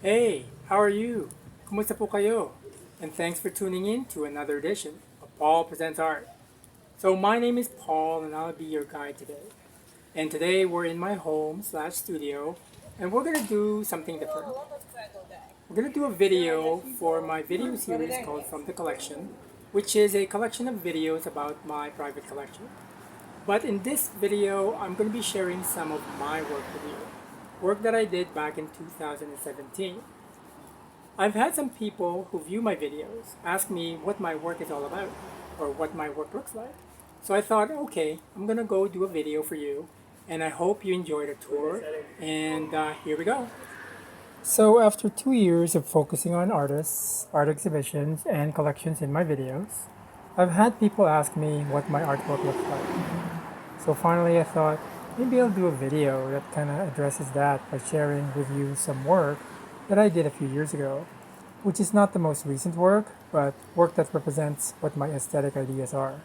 Hey, how are you? Kumusta po kayo? And thanks for tuning in to another edition of Paul Presents Art. So my name is Paul and I'll be your guide today. And today we're in my home slash studio and we're gonna do something different. We're gonna do a video for my video series called From the Collection, which is a collection of videos about my private collection. But in this video, I'm going to be sharing some of my work with you. Work that I did back in 2017. I've had some people who view my videos ask me what my work is all about or what my work looks like. So I thought, okay, I'm going to go do a video for you and I hope you enjoy the tour. And here we go. So after 2 years of focusing on artists, art exhibitions, and collections in my videos, I've had people ask me what my artwork looks like. So finally I thought maybe I'll do a video that kind of addresses that by sharing with you some work that I did a few years ago, which is not the most recent work, but work that represents what my aesthetic ideas are.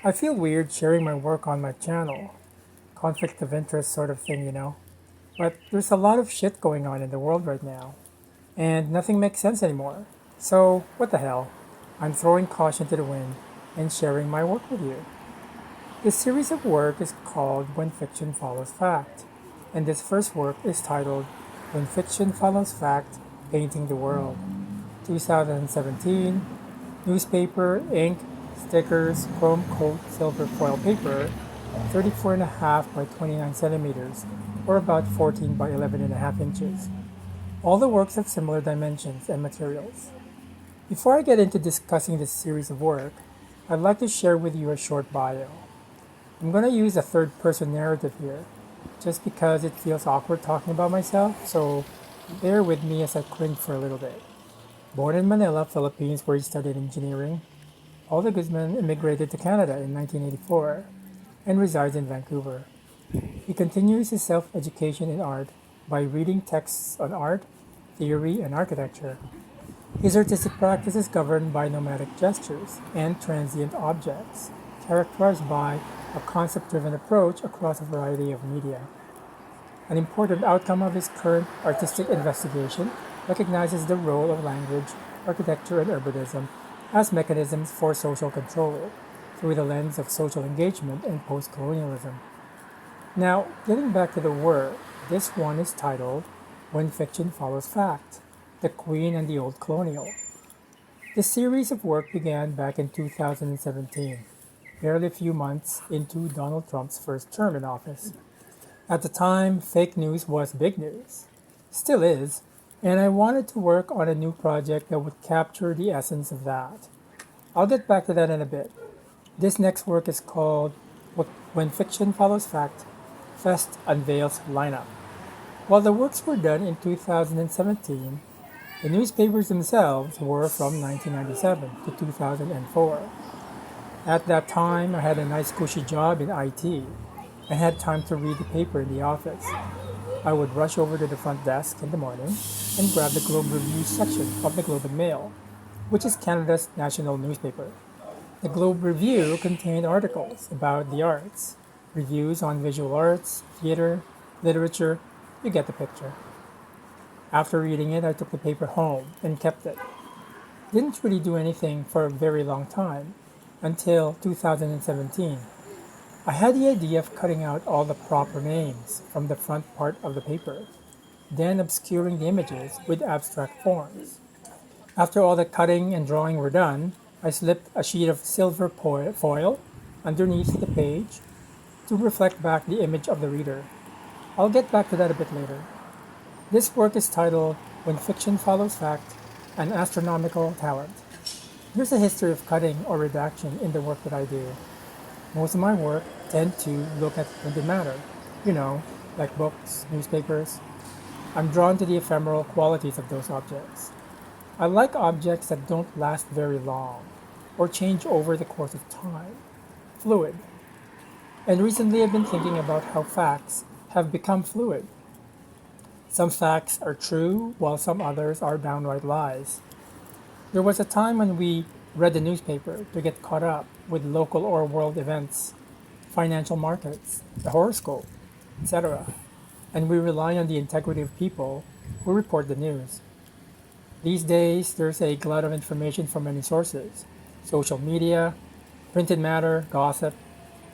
I feel weird sharing my work on my channel, conflict of interest sort of thing, But there's a lot of shit going on in the world right now, and nothing makes sense anymore. So what the hell? I'm throwing caution to the wind and sharing my work with you. This series of work is called When Fiction Follows Fact, and this first work is titled When Fiction Follows Fact, Painting the World. 2017, newspaper, ink, stickers, chrome coat, silver foil paper, 34.5 by 29 centimeters, or about 14 by 11.5 inches. All the works have similar dimensions and materials. Before I get into discussing this series of work, I'd like to share with you a short bio. I'm going to use a third-person narrative here, just because it feels awkward talking about myself, so bear with me as I cringe for a little bit. Born in Manila, Philippines, where he studied engineering, Paul de Guzman immigrated to Canada in 1984 and resides in Vancouver. He continues his self-education in art by reading texts on art, theory, and architecture. His artistic practice is governed by nomadic gestures and transient objects, characterized by a concept-driven approach across a variety of media. An important outcome of his current artistic investigation recognizes the role of language, architecture, and urbanism as mechanisms for social control through the lens of social engagement and post-colonialism. Now, getting back to the work, this one is titled When Fiction Follows Fact, The Queen and the Old Colonial. This series of work began back in 2017, barely a few months into Donald Trump's first term in office. At the time, fake news was big news. Still is, and I wanted to work on a new project that would capture the essence of that. I'll get back to that in a bit. This next work is called When Fiction Follows Fact, Fest Unveils Lineup. While the works were done in 2017, the newspapers themselves were from 1997 to 2004. At that time, I had a nice cushy job in IT. I had time to read the paper in the office. I would rush over to the front desk in the morning and grab the Globe Review section of the Globe and Mail, which is Canada's national newspaper. The Globe Review contained articles about the arts, reviews on visual arts, theater, literature, you get the picture. After reading it, I took the paper home and kept it. Didn't really do anything for a very long time, until 2017. I had the idea of cutting out all the proper names from the front part of the paper, then obscuring the images with abstract forms. After all the cutting and drawing were done, I slipped a sheet of silver foil underneath the page to reflect back the image of the reader. I'll get back to that a bit later. This work is titled When Fiction Follows Fact, An Astronomical Talent. There's a history of cutting or redaction in the work that I do. Most of my work tend to look at the matter, like books, newspapers. I'm drawn to the ephemeral qualities of those objects. I like objects that don't last very long or change over the course of time. Fluid. And recently I've been thinking about how facts have become fluid. Some facts are true, while some others are downright lies. There was a time when we read the newspaper to get caught up with local or world events, financial markets, the horoscope, etc. And we rely on the integrity of people who report the news. These days, there's a glut of information from many sources: social media, printed matter, gossip,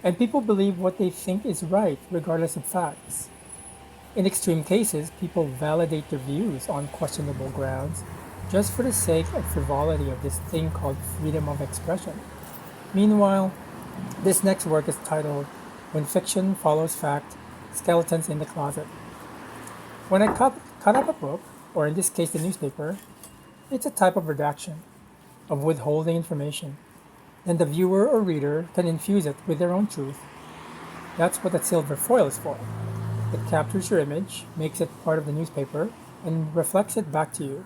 and people believe what they think is right regardless of facts. In extreme cases, people validate their views on questionable grounds just for the sake and frivolity of this thing called freedom of expression. Meanwhile, this next work is titled When Fiction Follows Fact, Skeletons in the Closet. When I cut up a book, or in this case the newspaper, it's a type of redaction, of withholding information. Then the viewer or reader can infuse it with their own truth. That's what that silver foil is for. It captures your image, makes it part of the newspaper, and reflects it back to you.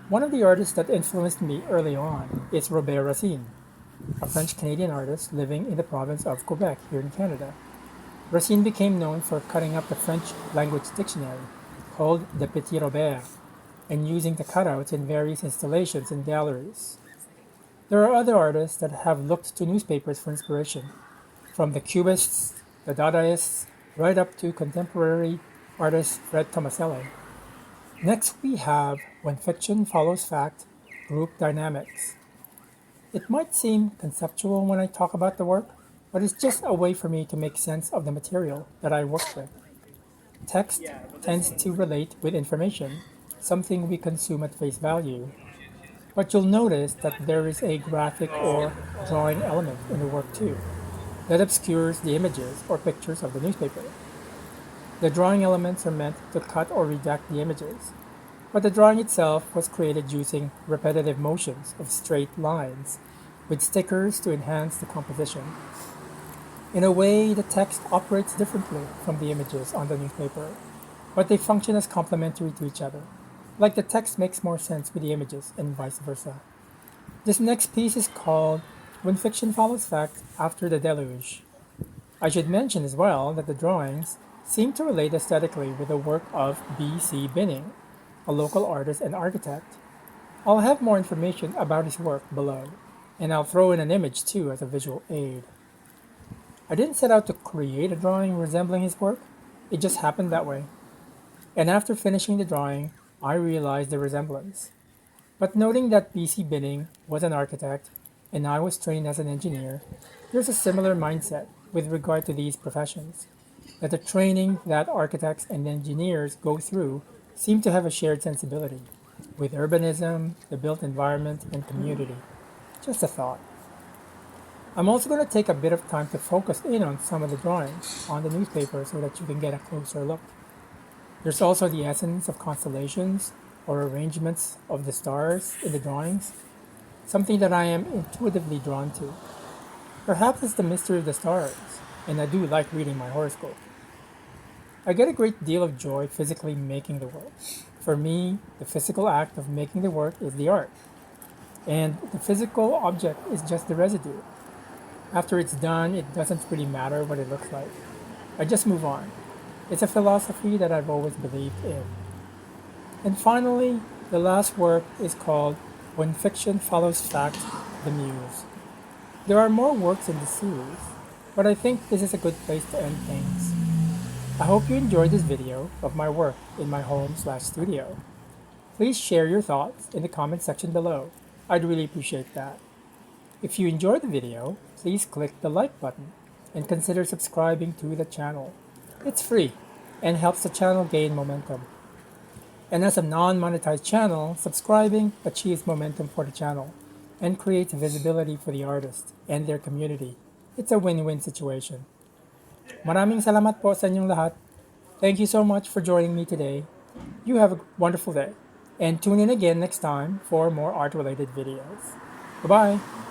One of the artists that influenced me early on is Robert Racine, a French-Canadian artist living in the province of Quebec here in Canada. Racine became known for cutting up the French language dictionary, called the Petit Robert, and using the cutouts in various installations and galleries. There are other artists that have looked to newspapers for inspiration, from the Cubists, the Dadaists, right up to contemporary artist Fred Tomasello. Next we have When Fiction Follows Fact, Group Dynamics. It might seem conceptual when I talk about the work, but it's just a way for me to make sense of the material that I work with. Text tends to relate with information, something we consume at face value, but you'll notice that there is a graphic or drawing element in the work too, that obscures the images or pictures of the newspaper. The drawing elements are meant to cut or redact the images, but the drawing itself was created using repetitive motions of straight lines, with stickers to enhance the composition. In a way, the text operates differently from the images on the newspaper, but they function as complementary to each other, like the text makes more sense with the images and vice versa. This next piece is called When Fiction Follows Fact After the Deluge. I should mention as well that the drawings seem to relate aesthetically with the work of B.C. Binning, a local artist and architect. I'll have more information about his work below, and I'll throw in an image too as a visual aid. I didn't set out to create a drawing resembling his work, it just happened that way. And after finishing the drawing, I realized the resemblance. But noting that B.C. Binning was an architect and I was trained as an engineer, there's a similar mindset with regard to these professions, that the training that architects and engineers go through seem to have a shared sensibility with urbanism, the built environment, and community. Just a thought. I'm also going to take a bit of time to focus in on some of the drawings on the newspaper so that you can get a closer look. There's also the essence of constellations or arrangements of the stars in the drawings, something that I am intuitively drawn to. Perhaps it's the mystery of the stars, and I do like reading my horoscope. I get a great deal of joy physically making the work. For me, the physical act of making the work is the art, and the physical object is just the residue. After it's done, it doesn't really matter what it looks like. I just move on. It's a philosophy that I've always believed in. And finally, the last work is called When Fiction Follows Fact, the Muse. There are more works in this series, but I think this is a good place to end things. I hope you enjoyed this video of my work in my home/studio. Please share your thoughts in the comment section below. I'd really appreciate that. If you enjoyed the video, please click the like button and consider subscribing to the channel. It's free and helps the channel gain momentum. And as a non-monetized channel, subscribing achieves momentum for the channel and creates visibility for the artist and their community. It's a win-win situation. Maraming salamat po sa inyong lahat. Thank you so much for joining me today. You have a wonderful day. And tune in again next time for more art-related videos. Goodbye!